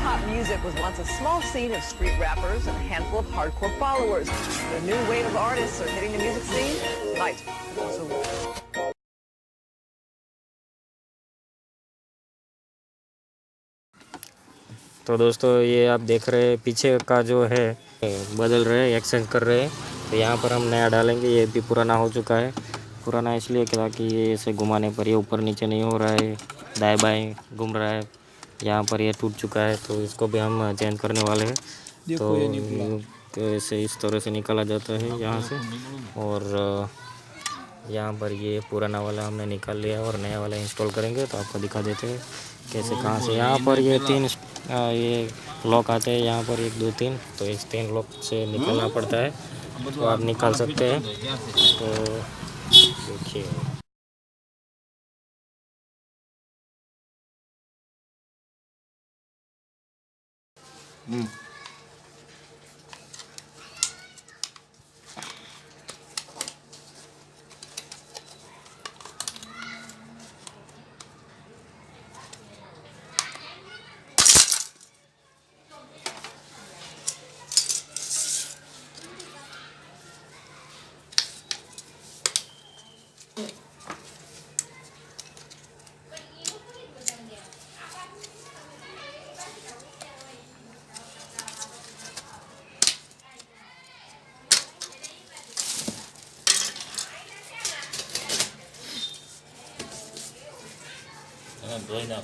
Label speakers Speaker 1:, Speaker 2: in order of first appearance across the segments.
Speaker 1: Hip-hop music was once a small scene of street rappers and a handful of hardcore followers. The new wave of artists are hitting the music scene tonight.
Speaker 2: तो दोस्तों ये आप देख रहे हैं पीछे का जो है बदल रहे हैं, एक्सचेंज कर रहे हैं। तो यहाँ पर हम नया डालेंगे। ये भी पुराना हो चुका है। पुराना इसलिए क्या कि ये ऐसे घुमाने पर ये ऊपर नीचे नहीं हो रहा है, दाएं बाएं घूम रहा है। यहाँ पर ये टूट चुका है, तो इसको भी हम चेंज करने वाले हैं। तो ऐसे इस तरह से निकाला जाता है यहाँ से। और यहाँ पर ये पुराना वाला हमने निकाल लिया और नया वाला इंस्टॉल करेंगे। तो आपको दिखा देते हैं कैसे कहाँ से। यहाँ पर ये ये लॉक आते हैं, यहाँ पर 1 2 3। तो इस 3 लॉक से निकालना पड़ता है, तो आप निकाल सकते हैं। तो देखिए धोई ना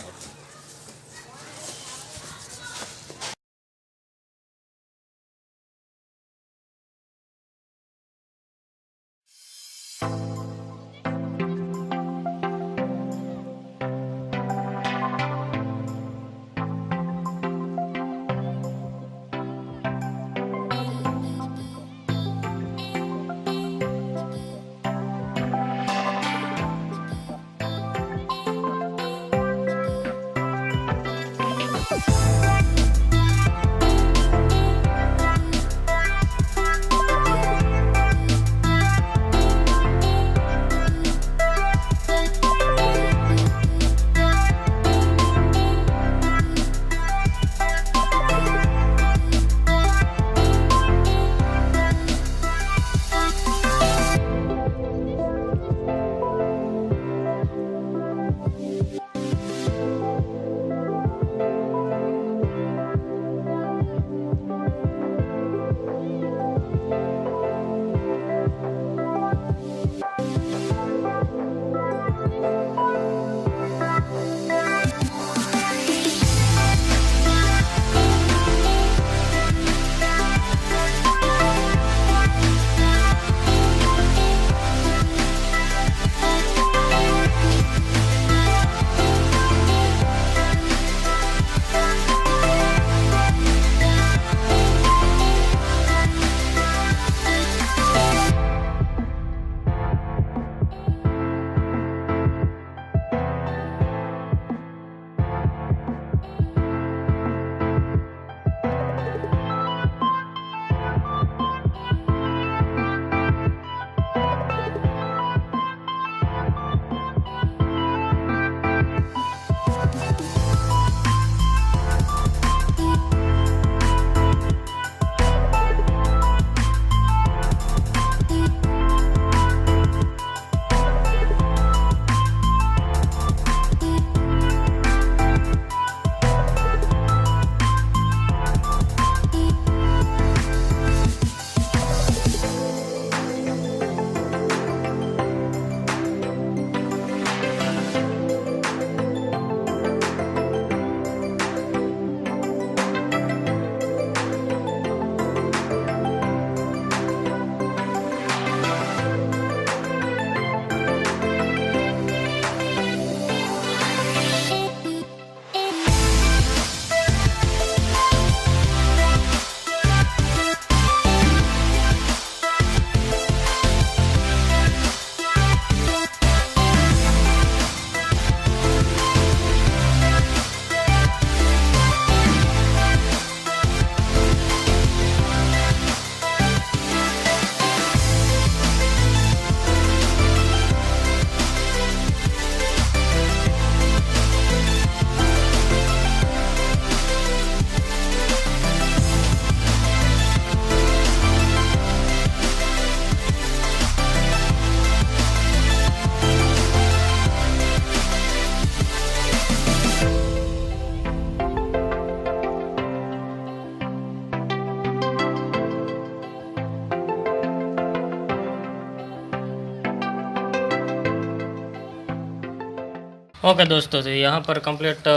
Speaker 2: ओके दोस्तों, तो यहाँ पर कंप्लीट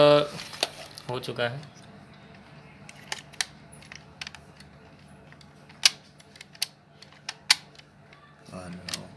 Speaker 2: हो चुका है।
Speaker 3: Oh no.